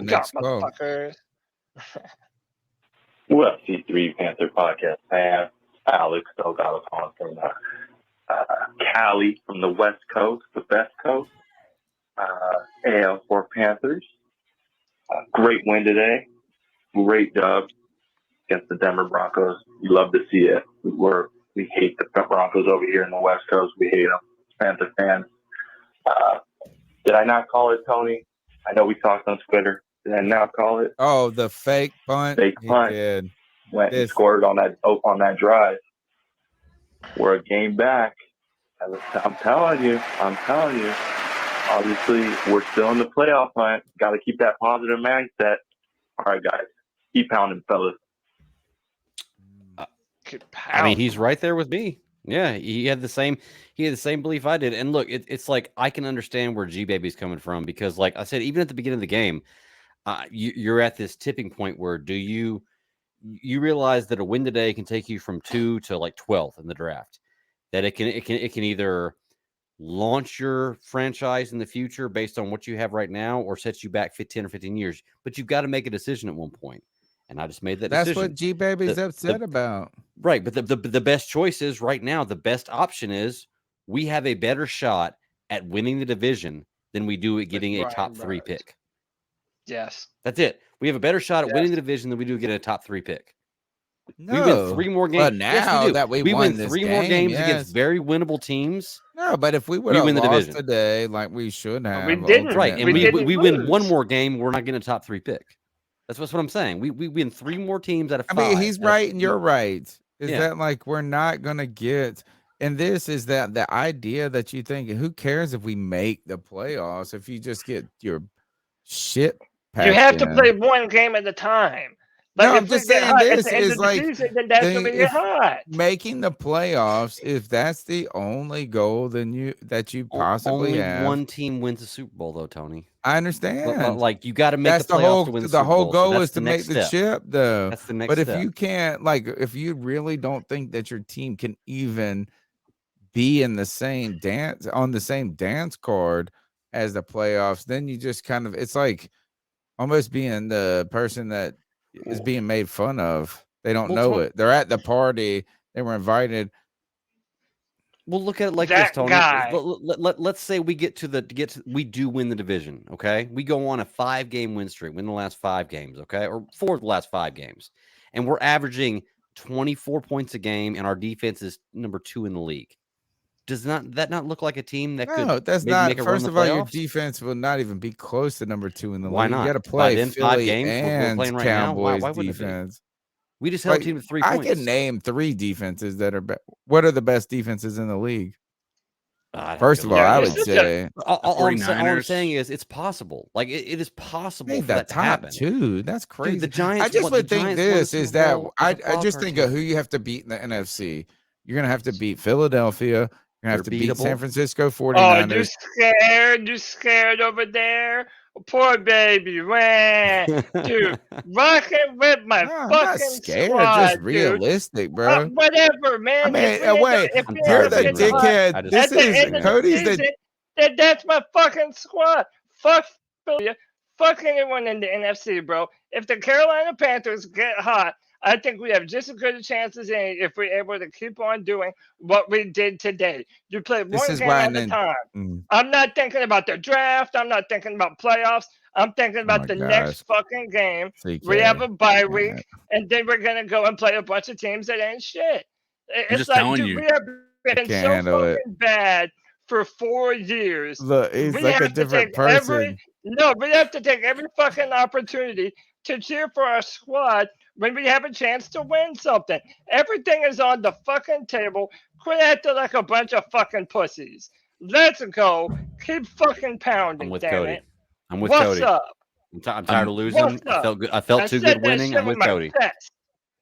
the Got next call. motherfuckers. Well, C3 Panther podcast fan, Alex Delgado calling from Cali, from the West Coast, the best coast. AL for Panthers. Great win today. Great dub against the Denver Broncos. You love to see it. We hate the Broncos over here in the West Coast. We hate them. Panther fans. Did I not call it, Tony? I know we talked on Twitter. Did I not call it? Oh, the fake punt. Fake punt. He did. Went and scored on that drive. We're a game back. I'm telling you. Obviously, we're still in the playoff hunt. Got to keep that positive mindset. All right, guys, keep pounding, fellas. I mean, he's right there with me. Yeah, he had the same belief I did. And look, it's like I can understand where G Baby's coming from because, like I said, even at the beginning of the game, you're at this tipping point where you realize that a win today can take you from 2 to like 12th in the draft. That it can either launch your franchise in the future based on what you have right now, or set you back 10 or 15 years. But you've got to make a decision at one point. And I just made that decision. That's what G Baby's upset about. Right. But the best choice is right now, the best option is we have a better shot at winning the division than we do at getting a top 3 pick. Yes. That's it. We have a better shot at winning the division than we do getting a top 3 pick. No, we win 3 more games. But now that we win this 3 game, more games against very winnable teams. No, but if we would have win the lost division today, like we should have, we didn't. Right, and we win lose. 1 more game, we're not getting a top 3 pick. That's what I'm saying. We win 3 more teams out of 5. I mean, he's right and you're right. Is Yeah. that like we're not gonna get? And this is that the idea that you think, who cares if we make the playoffs if you just get your shit packed You have in. to play one game at a time. No, Like, I'm just saying this is like then that's when we get hot. making the playoffs. If that's the only goal, then you possibly only have. one team wins the Super Bowl, though, Tony. I understand. Like you got to make That's the playoffs to win the Super whole Bowl. goal So is to make the chip, though. That's the next But step. if you can't, like, if you really don't think that your team can even be in the same dance card as the playoffs, then you just kind of, it's like almost being the person that is being made fun of. They don't know it. They're at the party. They were invited. Well, look at it like this, Tony. Let's say we we do win the division. Okay, we go on a 5-game win streak, win the last 5 games. Okay, or 4 of the last 5 games, and we're averaging 24 points a game, and our defense is number 2 in the league. Does that not look like a team that could? No, that's maybe not. Make a First run in of the all, your playoffs? Defense will not even be close to number 2 in the Why league. not? You got to play Then Philly 5 games and we're playing right Cowboys now. Why defense. We just held a team to 3 points. I can name 3 defenses that are. What are the best defenses in the league? First of all, I would say all I'm saying is it's possible. Like it is possible for that to happen. 2. That's crazy. Dude, the Giants. I just would think this is that I just think of who who you have to beat in the NFC. You're gonna have to beat Philadelphia. You're gonna have to beat San Francisco 49ers. Oh, you scared over there? Poor baby, man. Dude, rocking with my I'm fucking not scared. squad, Just realistic, bro. Whatever, man. I mean, wait, you're the dickhead. This is Cody's the. That's my fucking squad. Fuck Philadelphia. Fuck anyone in the NFC, bro. If the Carolina Panthers get hot, I think we have just as good a chance as any if we're able to keep on doing what we did today. You play one game at a time. I'm not thinking about the draft. I'm not thinking about playoffs. I'm thinking about the next fucking game. We have a bye week, and then we're going to go and play a bunch of teams that ain't shit. It's like, dude, we have been so fucking bad for 4 years. Look, he's like a different person. We have to take every fucking opportunity to cheer for our squad when we have a chance to win something. Everything is on the fucking table. Quit acting like a bunch of fucking pussies. Let's go. Keep fucking pounding. I'm with damn Cody. It. I'm with What's Cody. Up? I'm tired of losing. I felt good. I felt too good winning. I'm with Cody.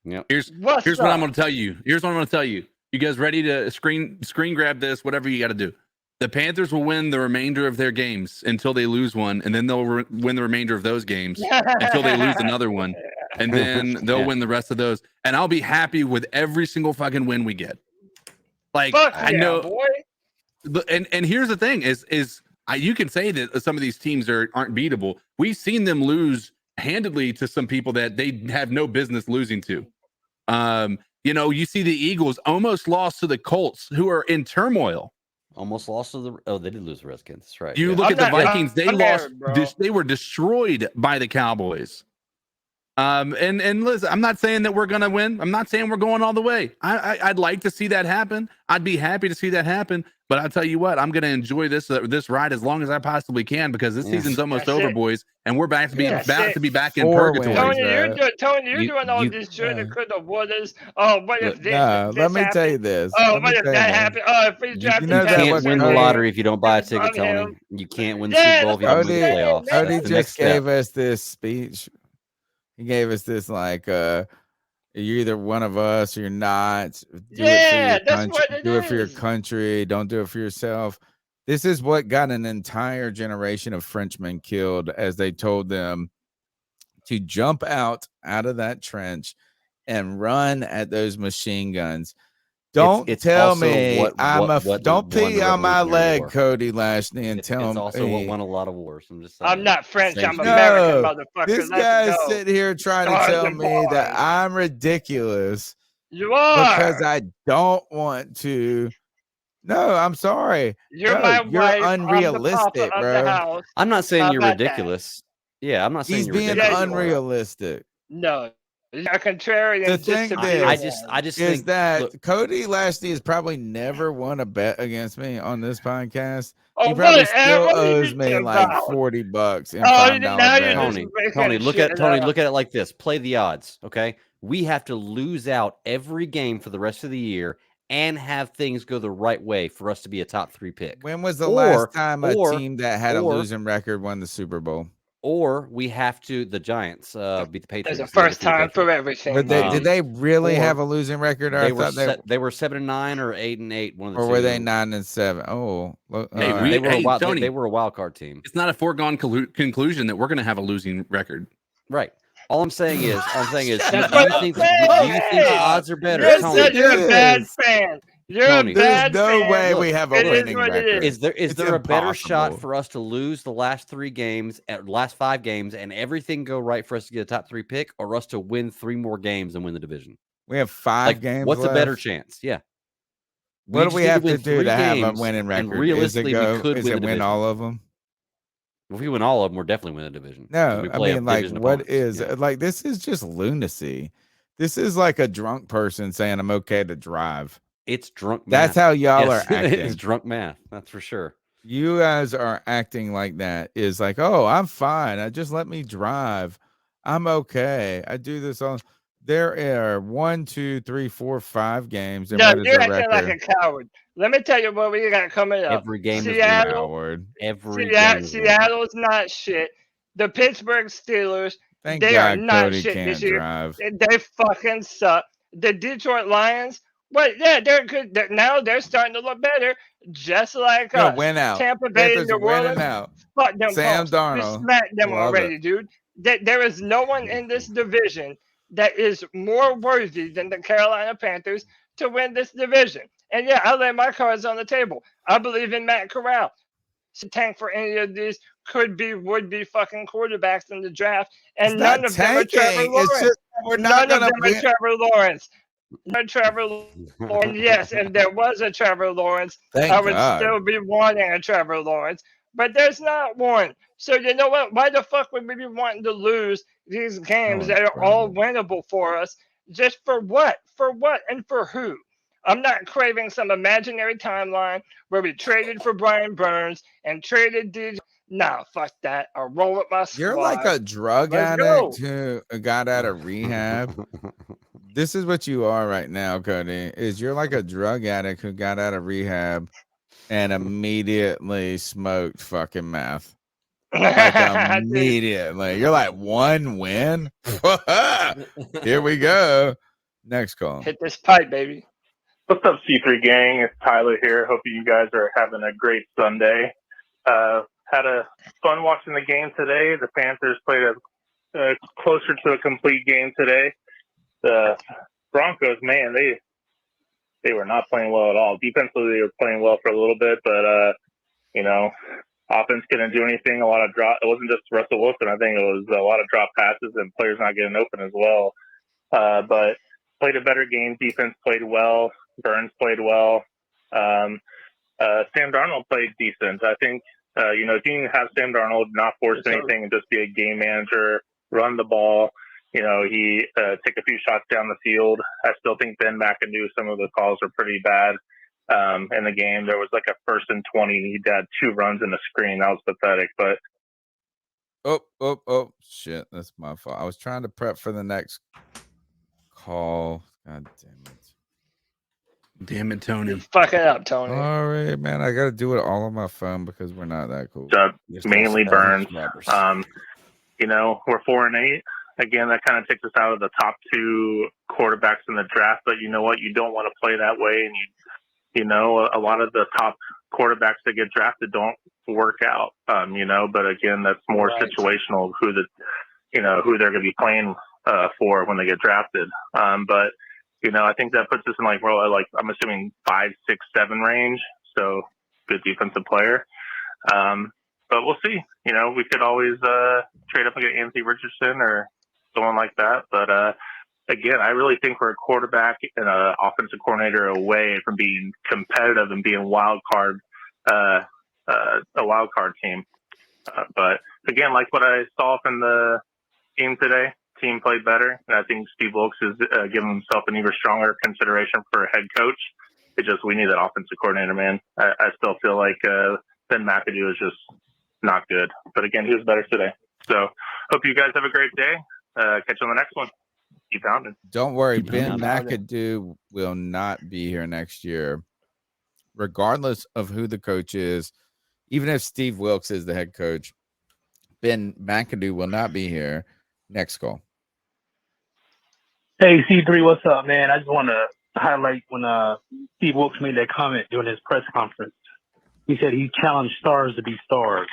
Yep. Here's what I'm going to tell you. You guys ready to screen grab this? Whatever you got to do. The Panthers will win the remainder of their games until they lose one, and then they'll win the remainder of those games until they lose another one, and then they'll win the rest of those. And I'll be happy with every single fucking win we get. Like I know, boy. And here's the thing: is you can say that some of these teams aren't beatable. We've seen them lose handedly to some people that they have no business losing to. You see the Eagles almost lost to the Colts, who are in turmoil. Almost lost to the. They did lose the Redskins. That's right. You look at the Vikings; they lost. They were destroyed by the Cowboys. And listen, I'm not saying that we're gonna win. I'm not saying we're going all the way. I'd like to see that happen. I'd be happy to see that happen. But I'll tell you what, I'm gonna enjoy this ride as long as I possibly can because this season's almost over, boys, and we're back to be back in purgatory. Tony, you're doing all this shit that could have wouldas. Oh, what if this? Let me tell you this. Oh, what if that happened? Oh, if we drafted, you can't win the lottery if you don't buy a ticket, Tony. You can't win the Super Bowl if you don't win the playoffs. Cody just gave us this speech. He gave us this you're either one of us or you're not. Do it for your country. Don't do it for yourself. This is what got an entire generation of Frenchmen killed as they told them to jump out of that trench and run at those machine guns. Don't tell me don't pee on my leg, Cody Lashney, and tell me. It's also what won a lot of wars. I'm just saying. I'm not French. I'm American, motherfucker. This guy's sitting here trying to tell me that I'm ridiculous. You are. Because I don't want to. No, I'm sorry. You're unrealistic, bro. I'm not saying you're ridiculous. Yeah, I'm not saying he's being unrealistic. No. A contrarian. The thing I just is think that Cody Lashley has probably never won a bet against me on this podcast. Oh, he probably still owes me like $40 in $5 Tony, look at it like this. Play the odds, okay? We have to lose out every game for the rest of the year and have things go the right way for us to be a top 3 pick. When was the last time a team that had a losing record won the Super Bowl? Or we have to the Giants beat the Patriots. There's a first time for everything. But did they really have a losing record? Or they were 7-9 or 8-8. One of the or were they 9-7? Oh, they were a wild card team. It's not a foregone conclusion that we're going to have a losing record. Right. All I'm saying is, do you think the odds are better? You're a bad fan. There's no way we have a winning record. Is there a better shot for us to lose the last 5 games, and everything go right for us to get a top 3 pick, or us to win 3 more games and win the division? We have 5 games. What's left? a better chance? Yeah. What do we have to do to have a winning record? Realistically, we could win all of them. If we win all of them, we're definitely winning the division. No, I mean, this is just lunacy. This is like a drunk person saying I'm okay to drive. It's drunk math. That's how y'all are acting. It is drunk math. That's for sure. You guys are acting like that is like, oh, I'm fine. Just let me drive. I'm okay. I do this all. There are 1, 2, 3, 4, 5 games. And you're acting like a coward. Let me tell you what we got coming up. Every game Seattle, is Seattle's not shit. The Pittsburgh Steelers, they are not shit this year. They fucking suck. The Detroit Lions, they're good. Now they're starting to look better, just like us. Win out. Tampa Bay and New Orleans. Fuck them. Sam Darnold. We smacked them already, dude. There is no one in this division that is more worthy than the Carolina Panthers to win this division. And yeah, I lay my cards on the table. I believe in Matt Corral. To tank for any of these would be fucking quarterbacks in the draft, and none of them are Trevor Lawrence. None of them are Trevor Lawrence. And yes, if there was a Trevor Lawrence, I would still be wanting a Trevor Lawrence. But there's not one. So you know what? Why the fuck would we be wanting to lose these games that are all winnable for us? Just for what? For what and for who? I'm not craving some imaginary timeline where we traded for Brian Burns and traded DJ. Nah, fuck that. I'll roll with my squad. You're like a drug addict who got out of rehab. This is what you are right now, Cody. You're like a drug addict who got out of rehab and immediately smoked fucking meth. Like immediately. You're like, 1 win? Here we go. Next call. Hit this pipe, baby. What's up, C3 gang? It's Tyler here. Hope you guys are having a great Sunday. Had a fun watching the game today. The Panthers played a closer to a complete game today. The Broncos, man, they were not playing well at all. Defensively, they were playing well for a little bit, but offense couldn't do anything. A lot of drop. It wasn't just Russell Wilson. I think it was a lot of drop passes and players not getting open as well. But played a better game. Defense played well. Burns played well. Sam Darnold played decent. I think, if you can have Sam Darnold not force anything and just be a game manager, run the ball, he take a few shots down the field. I still think Ben McAdoo, some of the calls were pretty bad in the game. There was like a 1st and 20. He had 2 runs in the screen. That was pathetic. But oh, shit. That's my fault. I was trying to prep for the next call. God damn it. Damn it, Tony. You're fucking up, Tony. Sorry, man. I got to do it all on my phone because we're not that cool. Mainly Burns. We're 4-8. Again, that kind of takes us out of the top 2 quarterbacks in the draft. But you know what? You don't want to play that way. And, a lot of the top quarterbacks that get drafted don't work out, But again, that's more situational who they're going to be playing for when they get drafted. But I think that puts us in I'm assuming 5, 6, 7 range. So good defensive player. But we'll see. We could always trade up and get Anthony Richardson or someone like that. But again, I really think we're a quarterback and an offensive coordinator away from being competitive and being a wild card team. But again, like what I saw from the team today, team played better. And I think Steve Wilkes is giving himself an even stronger consideration for a head coach. It's just we need that offensive coordinator, man. I still feel like Ben McAdoo is just not good. But again, he was better today. So hope you guys have a great day. Catch you on the next one. Keep pounding. Don't worry, Ben McAdoo will not be here next year, regardless of who the coach is. Even if Steve Wilkes is the head coach, Ben McAdoo will not be here. Next call. Hey, C3, what's up, man? I just want to highlight when Steve Wilkes made that comment during his press conference. He said he challenged stars to be stars.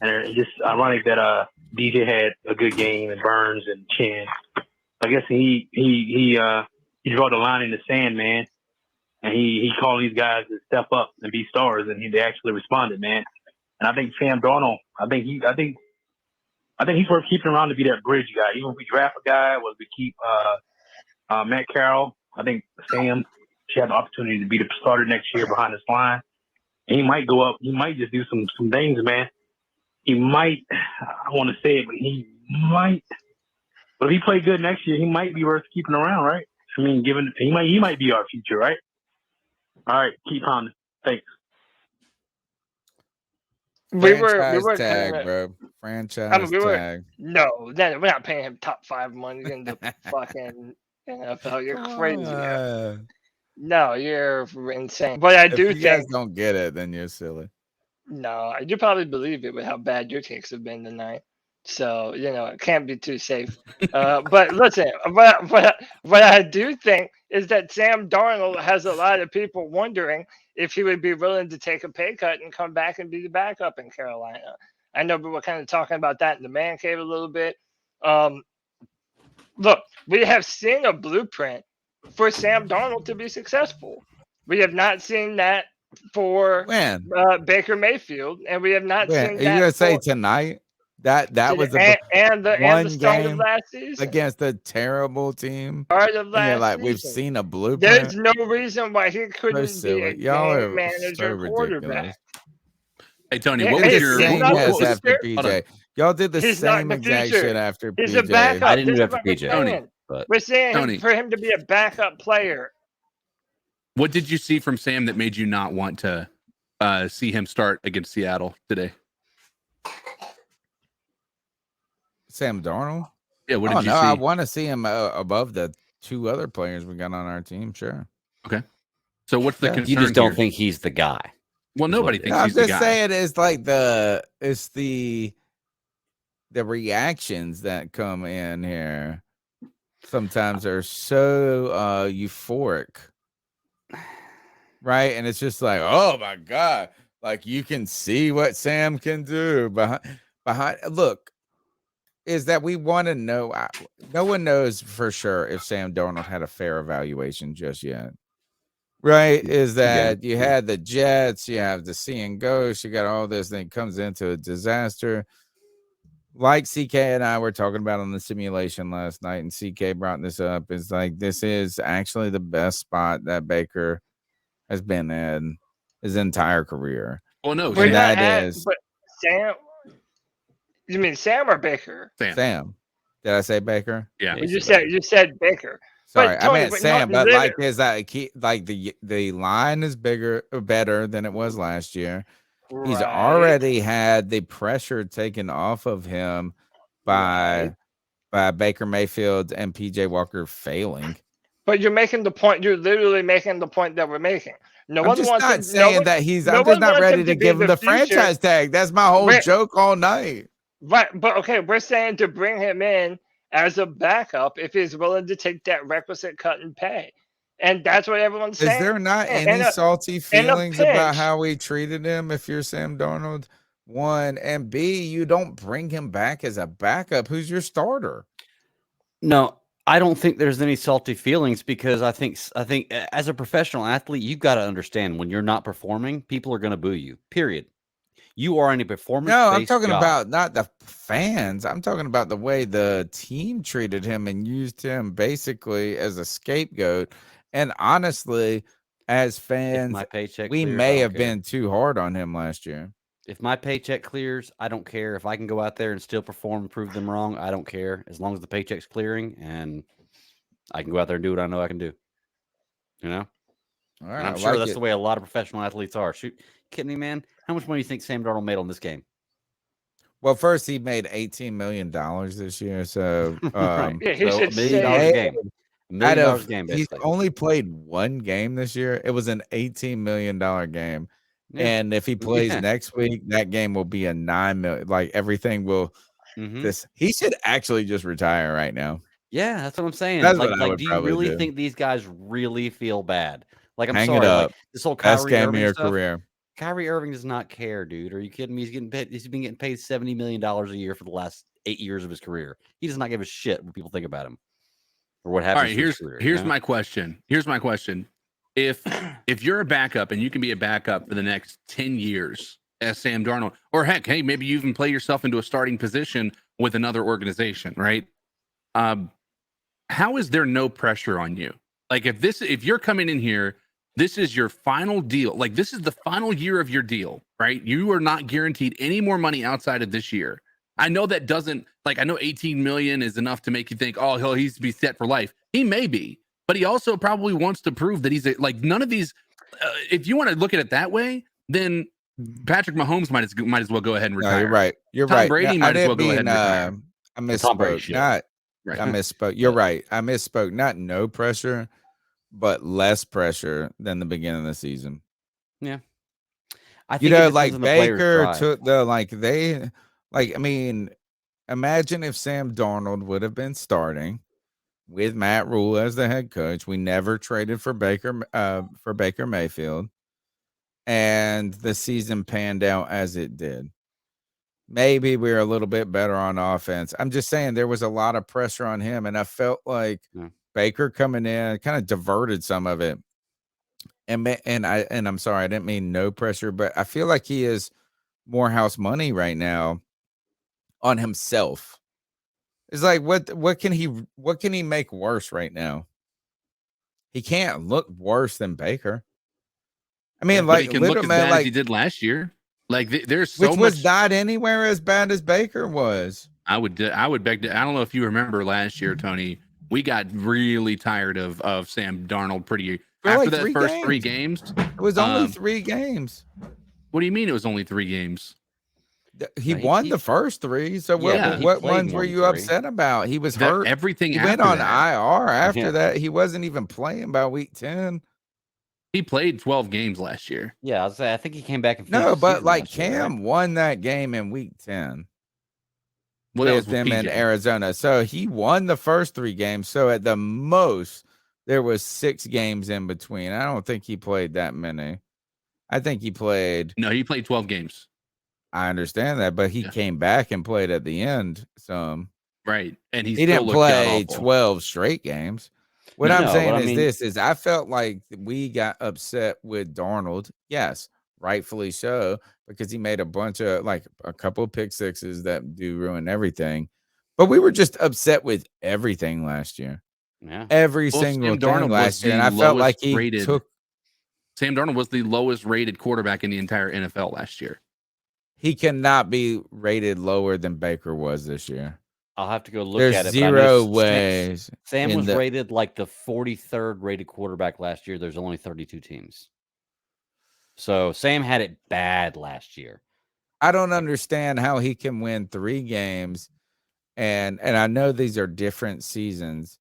And it's just ironic that DJ had a good game and Burns and Chin. I guess he drew the line in the sand, man. And he called these guys to step up and be stars, and they actually responded, man. And I think Sam Darnold, I think he's worth keeping around to be that bridge guy. Even if we draft a guy, whether we keep Matt Carroll, I think Sam should have the opportunity to be the starter next year behind this line. And he might go up. He might just do some things, man. He might. I want to say it, but he might. But if he played good next year, he might be worth keeping around, right? I mean, he might be our future, right? All right, keep on. Thanks. Franchise tag, bro. Franchise tag. No, we're not paying him top 5 money in the fucking NFL. You're crazy. No, you're insane. But I do think you guys don't get it, then you're silly. No, you probably believe it with how bad your takes have been tonight. So, it can't be too safe. But listen, what I do think is that Sam Darnold has a lot of people wondering if he would be willing to take a pay cut and come back and be the backup in Carolina. I know we were kind of talking about that in the man cave a little bit. Look, we have seen a blueprint for Sam Darnold to be successful. We have not seen that for Baker Mayfield, and we have not seen that. Are you gonna say tonight? That was the start of last season against a terrible team. Part of last season. We've seen a blueprint. There's no reason why he couldn't be a game manager quarterback. Hey Tony, what was your after PJ? Y'all did the same exact shit after PJ. He's a backup. I didn't do it for PJ. Tony, but we're saying for him to be a backup player. What did you see from Sam that made you not want to see him start against Seattle today? Sam Darnold? Yeah, what did you see? I want to see him above the 2 other players we got on our team, sure. Okay. So what's the concern? You just don't think he's the guy. Well, nobody thinks he's the guy. I'm just saying it's like the reactions that come in here sometimes are so euphoric. Right? And it's just like, oh my God. Like you can see what Sam can do behind look. Is that we want to know. No one knows for sure if Sam Darnold had a fair evaluation just yet. right, is You get that it. you had the Jets, you have the Seeing Ghosts, you got all this, then it comes into a disaster. Like CK and I were talking about on the simulation last night, and CK brought this up, is like this is actually the best spot that Baker has been in his entire career. Well, no, We're And not that at, is but Sam. You mean Sam or Baker? Sam. Did I say Baker? Yeah. Yeah, You said Baker. Sorry, But I Tony, meant but Sam. no, But like, is that like the line is better than it was last year. He's right, already had the pressure taken off of him right. by Baker Mayfield and PJ Walker failing. But you're making the point. You're literally making the point that we're making. No I'm one just wants not him. saying that he's. No I'm just one not wants ready him to to be give him the the future. franchise tag. That's my whole joke all night. Right, but okay, we're saying to bring him in as a backup if he's willing to take that requisite cut in pay, and that's what everyone's saying. Is there not In any a- salty in a feelings about pinch. how we treated him if you're Sam Darnold? One, and B, you don't bring him back as a backup. Who's your starter? No, I don't think there's any salty feelings because I think as a professional athlete, you've got to understand when you're not performing, people are going to boo you. Period. You are in a No, performance-based I'm talking job. about not the fans. I'm talking about the way the team treated him and used him basically as a scapegoat. And honestly, as If fans, my paycheck we clears, I may don't have care. been too hard on him last year. If my paycheck clears, I don't care. If I can go out there and still perform and prove them wrong, I don't care. As long as the paycheck's clearing and I can go out there and do what I know I can do. You know? All And right, I'm I sure like that's it. the way a lot of professional athletes are. Shoot, kidding me, man? How much money do you think Sam Darnold made on this game? Well, first he made $18 million this year, so Right. Yeah, he So should $1 million a say game. $1 out million a of game, he's basically. only played one game this year. It was an $18 million game. Yeah. And if he plays Yeah. next week, that game will be a 9 million. Like everything will he should actually just retire right now. Yeah, that's what I'm saying. That's Like, what I would do you probably really do. think these guys really feel bad? Like, I'm Hang it sorry, like up. this whole Best Kyrie game of Irving your stuff. career. Kyrie Irving does not care, dude. Are you kidding me? He's getting paid. He's been getting paid $70 million a year for the last 8 years of his career. He does not give a shit what people think about him or what All happens right, to his career. here's my question. Here's my question. If you're a backup and you can be a backup for the next 10 years as Sam Darnold, or heck, hey, maybe you even play yourself into a starting position with another organization, right? How is there no pressure on you? Like if you're coming in here, this is your final deal. Like this is the final year of your deal, right? You are not guaranteed any more money outside of this year. I know that doesn't I know 18 million is enough to make you think, oh, he's to be set for life. He may be, but he also probably wants to prove that he's none of these. If you want to look at it that way, then Patrick Mahomes might as well go ahead and retire. No, you're right. You're Tom right. Brady No, might as well go ahead and retire. I Tom Brady misspoke. should. Not Right. I misspoke. You're right. I misspoke. Not no pressure, but less pressure than the beginning of the season. Yeah. I think like Baker took I mean, imagine if Sam Darnold would have been starting with Matt Rule as the head coach. We never traded for Baker Mayfield, and the season panned out as it did. Maybe we're a little bit better on offense. I'm just saying there was a lot of pressure on him, and I felt like Baker coming in kind of diverted some of it. And I'm sorry, I didn't mean no pressure, but I feel like he is more house money right now on himself. It's like what can he make worse right now? He can't look worse than Baker. I mean, but he can look as bad as he did last year. There's so which much. was not anywhere as bad as Baker was. I would beg to. I don't know if you remember last year, Tony. We got really tired of Sam Darnold after that first 3 games. It was only 3 games. What do you mean it was only 3 games? He won the first 3. So what ones were you upset about? He was hurt. Everything he after went on that. IR after that. He wasn't even playing by week 10. He played 12 games last year. Yeah, I think he came back and no, but Cam won that game in week 10. Well, with them in Arizona. So he won the first 3 games. So at the most, there was 6 games in between. I don't think he played that many. I think he played. No, he played 12 games. I understand that, but he came back and played at the end some. Right. And he didn't play 12 straight games. What I'm No, saying but I is mean, this is I felt like we got upset with Darnold. Yes, rightfully so, because he made a bunch of like a couple of pick sixes that do ruin everything. But we were just upset with everything last year. yeah. Every Well, single Sam thing Darnold was last year. And the I felt like lowest he rated. took Sam Darnold was the lowest rated quarterback in the entire NFL last year. he cannot be rated lower than Baker was this year. I'll have to go look There's at it. But I know zero ways. Sam in was the rated like the 43rd rated quarterback last year. There's only 32 teams. So Sam had it bad last year. I don't understand how he can win 3 games, and I know these are different seasons,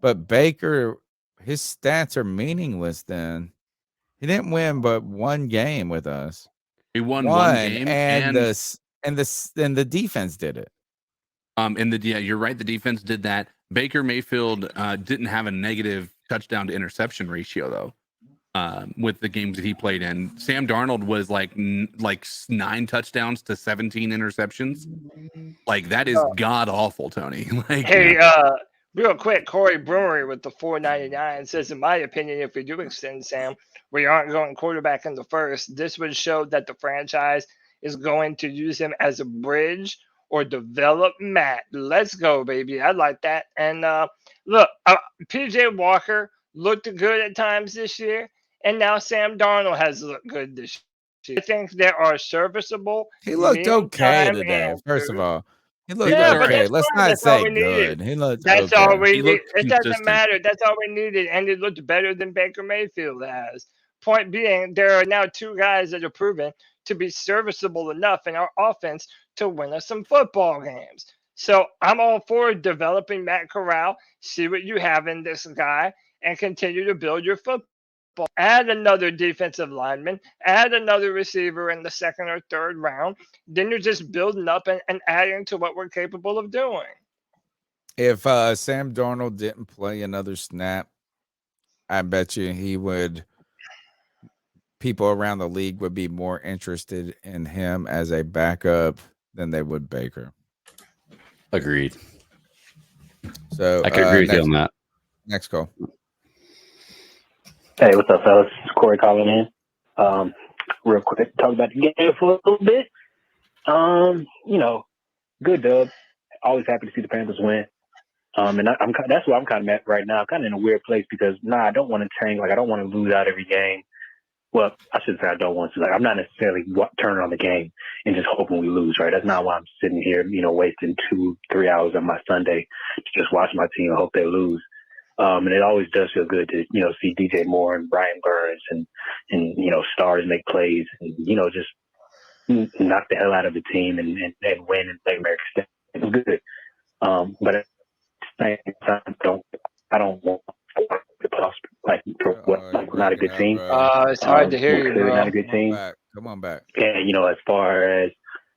but Baker, his stats are meaningless then. He didn't win but 1 game with us. He won 1 1, game, and the defense did it. You're right. The defense did that. Baker Mayfield didn't have a negative touchdown to interception ratio though. With the games that he played in, Sam Darnold was like 9 touchdowns to 17 interceptions. Like that is god awful, Tony. Like, Hey, real quick, Corey Brewery with the 499 says, in my opinion, if we do extend Sam, we aren't going quarterback in the first. This would show that the franchise is going to use him as a bridge or develop Matt. Let's go, baby. I like that. And look, PJ Walker looked good at times this year, and now Sam Darnold has looked good this year. I think there are serviceable. He looked okay today, answers. first of all. He looked Yeah, but okay. that's Let's fine. not That's all say we needed. good. He looked That's okay. all we He need. looked It doesn't consistent. matter. That's all we needed, and it looked better than Baker Mayfield has. Point being, there are now 2 guys that are proven to be serviceable enough in our offense to win us some football games. So I'm all for developing Matt Corral, see what you have in this guy, and continue to build your football. Add another defensive lineman, add another receiver in the 2nd or 3rd round. Then you're just building up and adding to what we're capable of doing. If Sam Darnold didn't play another snap, I bet you people around the league would be more interested in him as a backup than they would Baker. Agreed. So I could agree with you on that. Next call. Hey, what's up, fellas? It's Corey calling in. Real quick, talk about the game for a little bit. Good dub. Always happy to see the Panthers win. And that's where I'm kind of at right now. I'm kind of in a weird place because I don't want to tank. Like I don't want to lose out every game. Well, I shouldn't say I don't want to. Like I'm not necessarily turning on the game and just hoping we lose. Right? That's not why I'm sitting here, wasting 2-3 hours of my Sunday to just watch my team and hope they lose. And it always does feel good to, see DJ Moore and Brian Burns and stars make plays and, just knock the hell out of the team and win and play American State. It was good. But at the same time, I don't want the plus we're not a good team. It's hard to hear you, bro. Not a good team. Come on back. And, as far as,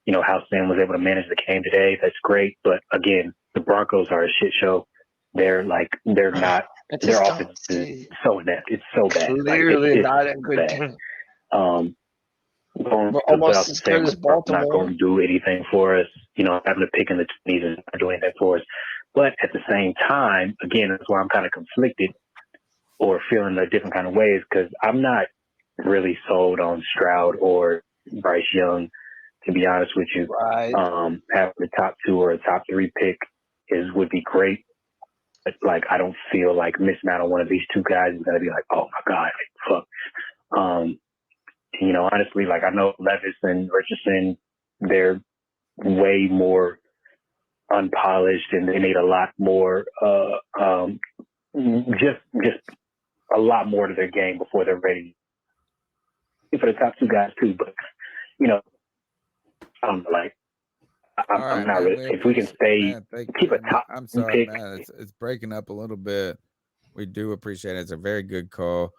how Sam was able to manage the game today, that's great. But again, the Broncos are a shit show. They're not, their offense is so inept. It's so bad. Clearly it's not a good bad. team. Going We're to almost as good as Baltimore. not going to do anything for us. Having to pick in the 20s is not doing anything for us. But at the same time, again, that's why I'm kind of conflicted or feeling a different kind of ways because I'm not really sold on Stroud or Bryce Young, to be honest with you. Right. Having the top 2 or a top 3 pick would be great. But I don't feel like missing out on one of these 2 guys is going to be like, oh my God, fuck. Honestly, I know Levis and Richardson, they're way more unpolished and they need a lot more, just a lot more to their game before they're ready for the top 2 guys too. But, I'm not really. If we can stay, keep a top. I'm sorry, pick. man. It's breaking up a little bit. We do appreciate it. It's a very good call.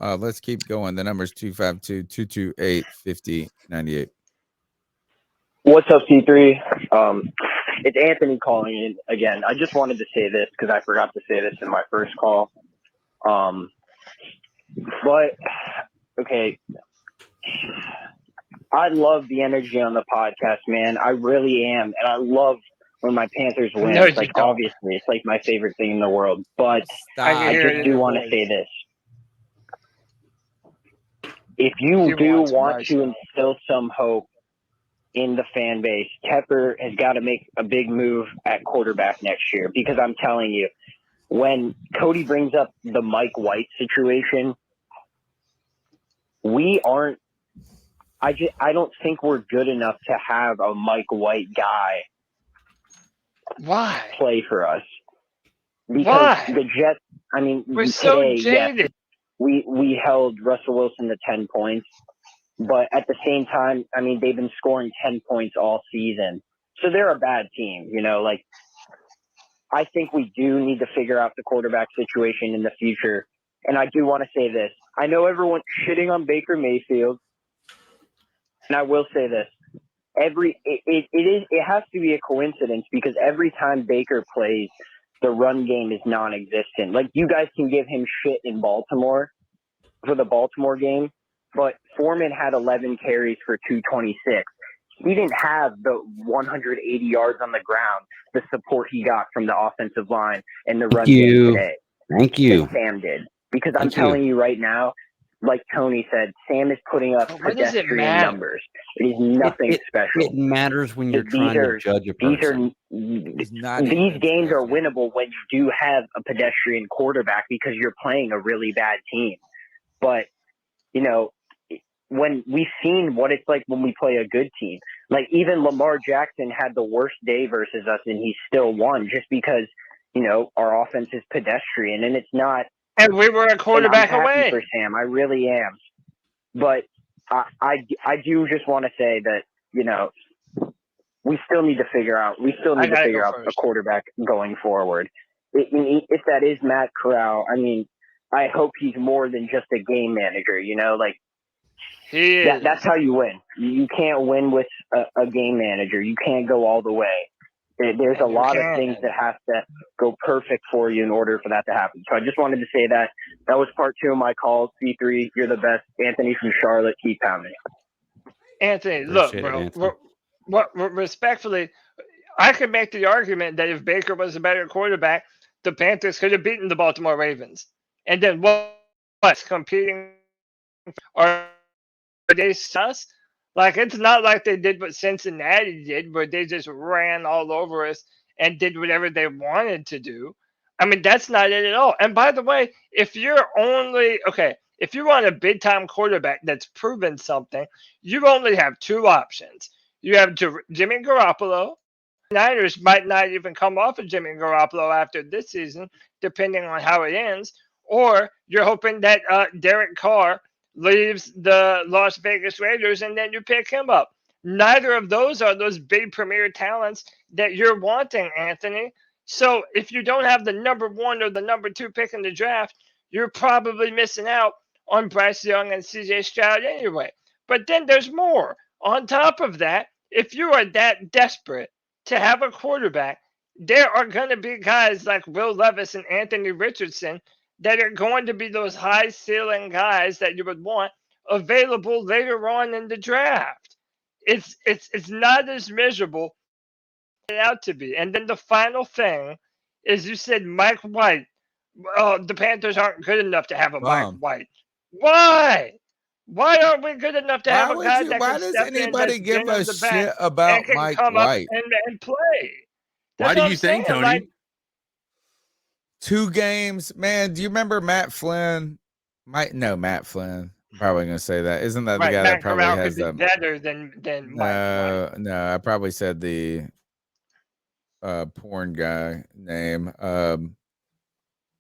Let's keep going. The number is 252-228-5098. What's up, C3? It's Anthony calling in again. I just wanted to say this because I forgot to say this in my first call. But okay. I love the energy on the podcast, man. I really am. And I love when my Panthers win. No, it's you like, don't. obviously, it's like my favorite thing in the world. But I can I hear it just in do your want to voice. say this. If you He do wants want to Bryce. instill some hope in the fan base, Tepper has got to make a big move at quarterback next year, because I'm telling you, when Cody brings up the Mike White situation, we aren't. I don't think we're good enough to have a Mike White guy Why? play for us. Because Why? the Jets, I mean, We're so today, yes, jaded. we held Russell Wilson to 10 points, but at the same time, I mean, they've been scoring 10 points all season. So they're a bad team, you know, like, I think we do need to figure out the quarterback situation in the future. And I do want to say this. I know everyone's shitting on Baker Mayfield, and I will say this. It has to be a coincidence, because every time Baker plays, the run game is non-existent. Like, you guys can give him shit in Baltimore for the Baltimore game, but Foreman had 11 carries for 226. He didn't have the 180 yards on the ground, the support he got from the offensive line and the run game today. Thank you. That Sam did. Because I'm telling you right now, like Tony said, Sam is putting up pedestrian numbers. It is nothing special. It matters when you're trying to judge a person. These games are winnable when you do have a pedestrian quarterback, because you're playing a really bad team. But, you know, when we've seen what it's like when we play a good team, like even Lamar Jackson had the worst day versus us and he still won, just because, you know, our offense is pedestrian, and it's not. And we were a quarterback I'm happy away. for Sam. I really am. But I do just want to say that, you know, we still need to figure out a quarterback going forward. If that is Matt Corral, I mean, I hope he's more than just a game manager, you know, like, he is. That's how you win. You can't win with a game manager. You can't go all the way. There's a lot of things that have to go perfect for you in order for that to happen. So I just wanted to say that. That was part 2 of my call. C3, you're the best. Anthony from Charlotte, keep pounding. Anthony, look, bro. Respectfully, I could make the argument that if Baker was a better quarterback, the Panthers could have beaten the Baltimore Ravens. And then what's competing? Are they sus? Like, it's not like they did what Cincinnati did, where they just ran all over us and did whatever they wanted to do. I mean, that's not it at all. And by the way, if you want a big time quarterback that's proven something, you only have 2 options. You have Jimmy Garoppolo. Niners might not even come off of Jimmy Garoppolo after this season, depending on how it ends. Or you're hoping that Derek Carr leaves the Las Vegas Raiders and then you pick him up. Neither of those are those big premier talents that you're wanting, Anthony. So if you don't have the number 1 or the number 2 pick in the draft, you're probably missing out on Bryce Young and CJ Stroud anyway. But then there's more. On top of that, if you are that desperate to have a quarterback, there are going to be guys like Will Levis and Anthony Richardson that are going to be those high ceiling guys that you would want available later on in the draft. It's not as miserable as it out to be. And then the final thing is, you said Mike White. The Panthers aren't good enough to have a Mike White. Why? Why aren't we good enough to have a guy that can step in, anybody give a shit about and can Mike come White? up and play? Why do you think, Tony? Like, 2 games, man. Do you remember Matt Flynn? Matt Flynn. I'm probably gonna say that. Isn't that the guy that probably has the better than Mike White? No, I probably said the porn guy name.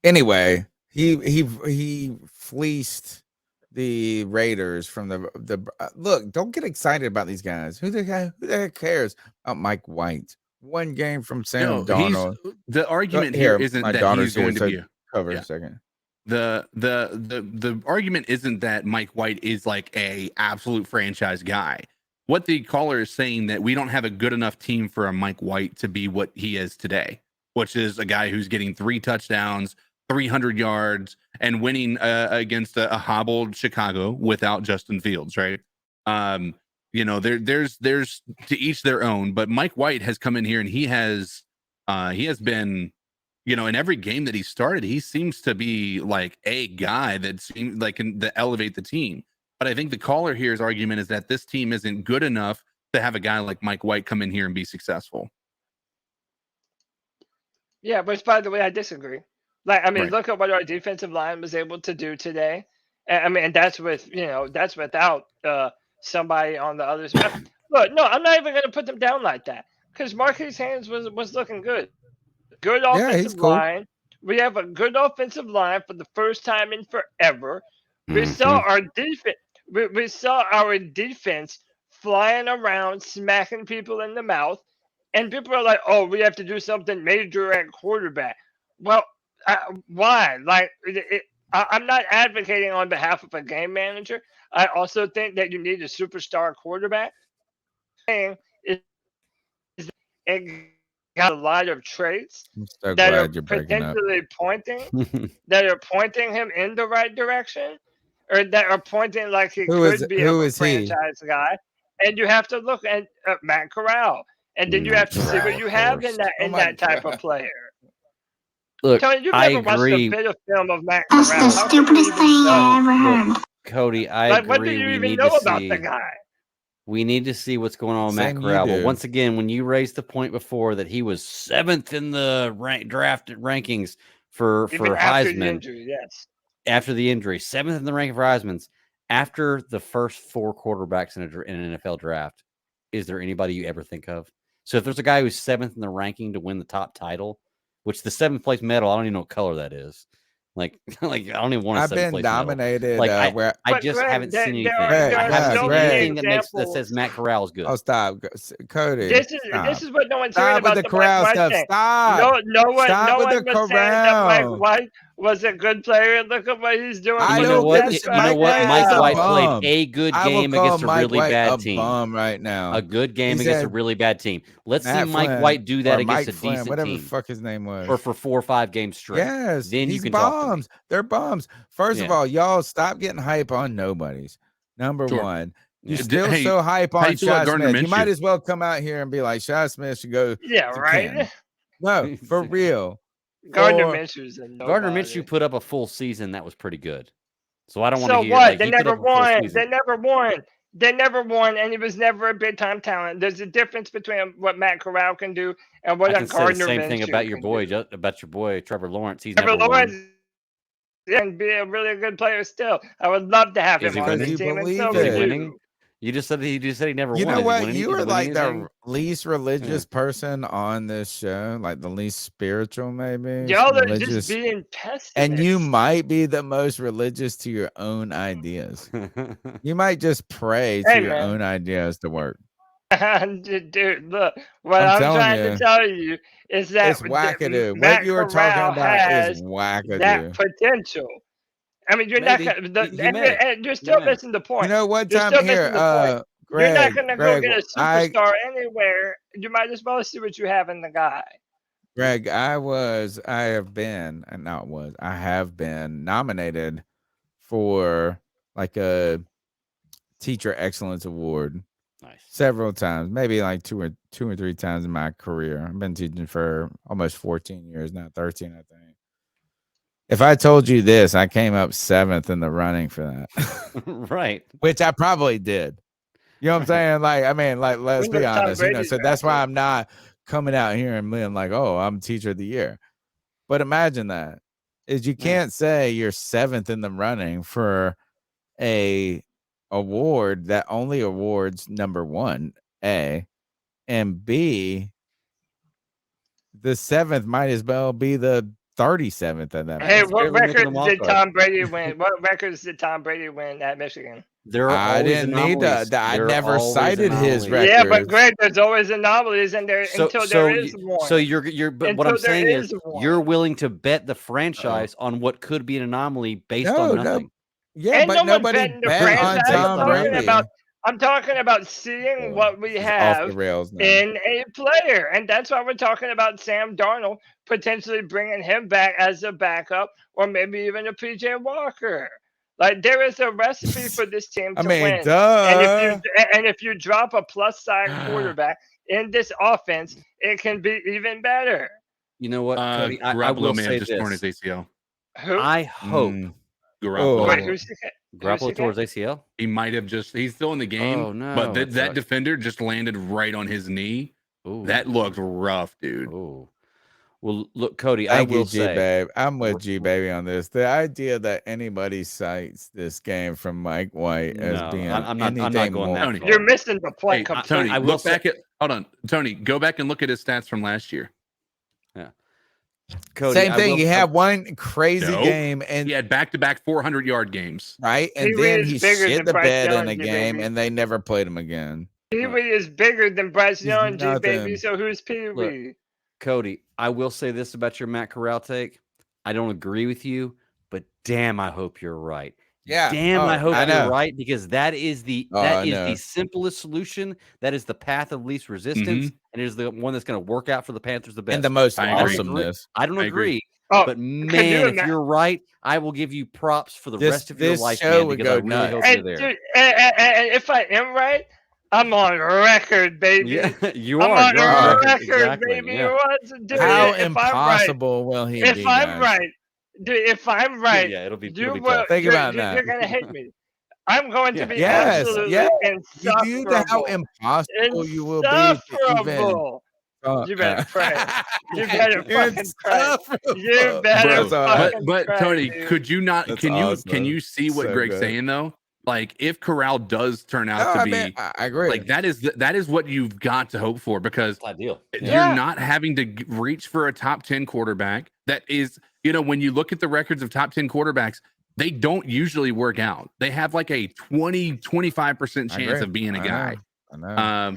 Anyway, he fleeced the Raiders from the look. Don't get excited about these guys. Who the heck cares about Mike White? 1 game from Sam Darnold. The argument here isn't that he's going to be cover a second. The argument isn't that Mike White is like a absolute franchise guy. What the caller is saying, that we don't have a good enough team for a Mike White to be what he is today, which is a guy who's getting 3 touchdowns, 300 yards, and winning against a hobbled Chicago without Justin Fields, right? there's to each their own. But Mike White has come in here and he has been, in every game that he started, he seems to be like a guy that seems like can elevate the team. But I think the caller here's argument is that this team isn't good enough to have a guy like Mike White come in here and be successful. Yeah, which, by the way, I disagree. Like, Right. look at what our defensive line was able to do today. And that's that's without somebody on the other side. Look, no, I'm not even going to put them down like that because Marquise Haynes was looking good. Good Yeah, he's offensive cool. line. We have a good offensive line for the first time in forever. We saw our defense. We saw our defense flying around, smacking people in the mouth, and people are like, "Oh, we have to do something major at quarterback." Well, why? Like, I'm not advocating on behalf of a game manager. I also think that you need a superstar quarterback. It got a lot of traits I'm so that are glad you're breaking up. potentially pointing him in the right direction, or that are pointing like he could be a franchise guy. And you have to look at Matt Corral, and then you have to see what you have in that type of player. Look, Tony, you've I never watched agree. a bit of film of Matt That's Corral. the stupidest thing I ever heard. Cody, I Like, agree. what do you we even need know to about see. the guy? We need to see what's going on with Matt Same you Corral. But do. once again, when you raised the point before that he was 7th in the draft rankings for Even after Heisman, the injury, yes. after the injury, 7th in the ranking for Heisman's, after the first 4 quarterbacks in an NFL draft, is there anybody you ever think of? So if there's a guy who's 7th in the ranking to win the top title, which the 7th place medal, I don't even know what color that is. Like I don't even want a 7th place nominated, medal. Like where I just haven't seen anything. Greg, I haven't seen Greg. anything that says Matt Corral is good. Oh, stop, Cody. This stop. is what no one's Stop hearing with about the the Corral Mike White stuff. thing. Stop. No one Stop with the was saying that Mike Corral. White was a good player. Look at what he's doing. I You don't know what? give a shit. You know what? White Mike is a White bum. played a good I will game call against a Mike really White bad a team. bum right now. A good game He against a said really bad team. Let's see Matt Mike Flynn, White do that or against Mike a Flynn, decent whatever team, the fuck his name was, or for 4 or 5 games straight. Yes, then you he's can talk to me. bums. They're bums. First of all, y'all stop getting hype on nobodies. Number one, you're still so hype on Shi Smith. You might as well come out here and be like, Shi Smith should go to Canton. No, for real. Gardner Minshew's a Gardner Minshew put up a full season that was pretty good. So I don't want So to hear what? like They he put never up a full won. season. They never won. They never won, and he was never a big time talent. There's a difference between what Matt Corral can do and what I a can say Gardner the same thing Minshew about your boy Trevor Lawrence. He's never won. And be a really good player still. I would love to have him on this team. And so is he winning? You just said he never won. You know what? You are are like the least religious person on this show, like the least spiritual, maybe. Y'all are just being pessimists. And you might be the most religious to your own ideas. You might just pray to your own ideas to work. Dude, look, what I'm trying to tell you is that it's wackadoo. Matt What you were Corral talking about is has wackadoo. that potential. I mean, you're not gonna, and you're still missing the point. You know what you're time still here? missing the point. Greg, you're not gonna go get a Greg, superstar anywhere. You might as well see what you have in the guy. Greg, I have been nominated for like a teacher excellence award. Nice. Several times, maybe like two or 3 times in my career. I've been teaching for almost 14 years now, 13, I think. If I told you this, I came up 7th in the running for that. Right. Which I probably did. You know what I'm saying? Like, let's be honest. So that's why I'm not coming out here and being like, oh, I'm teacher of the year. But imagine that. You can't say you're 7th in the running for a award that only awards number 1, A, and B, the 7th might as well be the 37th at that. Hey, what records did Tom Brady win? What records did Tom Brady win at Michigan? I didn't need that. I never cited his records. Yeah, but Greg, there's always anomalies in there until there is one. So but what I'm saying is you're willing to bet the franchise on what could be an anomaly based on nothing. Yeah, but nobody bet on Tom Brady. I'm talking about seeing what we have in a player. And that's why we're talking about Sam Darnold potentially bringing him back as a backup or maybe even a PJ Walker. Like there is a recipe for this team to I mean, win. duh. And if you drop a plus side quarterback in this offense, it can be even better. You know what, Cody? I Garoppolo will may say have just torn his this. ACL. Who? I hope Garoppolo. Wait, Oh, who's Garoppolo tore his ACL. He might have just. He's still in the game. Oh no! But that that sucks. defender just landed right on his knee. Ooh. That looked rough, dude. Oh. Well, look, Cody. I thank you, will G say, Babe. I'm with G Baby on this. The idea that anybody cites this game from Mike White as No, being I'm not anything going that more. Tony, far. You're missing the point Hey, completely. Tony, I will look say- back at. Hold on, Tony. Go back and look at his stats from last year. Yeah. Cody, Same thing. He had one crazy Nope. game, and He had back-to-back 400-yard games. right, and Pee-wee then is he bigger shit than the Bryce bed in Young, a G game, baby. and they never played him again. Pee-wee is bigger than Bryce He's Young, G baby. nothing. So who's Pee-wee? Cody, I will say this about your Matt Corral take. I don't agree with you, but damn, I hope you're right. Yeah. Damn, Oh, I hope I you're know. right, because that is the Oh, I the know. simplest solution. That is the path of least resistance, and it is the one that's going to work out for the Panthers the best. And the most I agree. awesomeness. I don't agree. Oh, But could you man, if ima- you're right, I will give you props for the This- rest of your this life, show man, would because I go really nuts. hope And, you're there. dude, and if I am right, I'm on record, baby. Yeah, you I'm are. on You're on record, exactly. baby. Yeah. Dude, How if I'm right, impossible will he if be, I'm guys? right, dude, if I'm right, Yeah, it'll be you tough. will. Think about you're that. gonna hate me. I'm going to be Yes, absolutely yes. insufferable. You know how impossible you will be to even. Insufferable. You better pray. You better You're fucking pray. insufferable. You better That's all right. fucking But pray, Tony, dude. could you not? That's Can awesome. you see what So Greg's good. saying though? Like if Corral does turn out No, to I be mean, I agree. like that is what you've got to hope for, because It's ideal. Yeah. you're not having to reach for a top 10 quarterback. That is, when you look at the records of top 10 quarterbacks, they don't usually work out. They have like a 20-25% I chance agree. of being a I guy. know.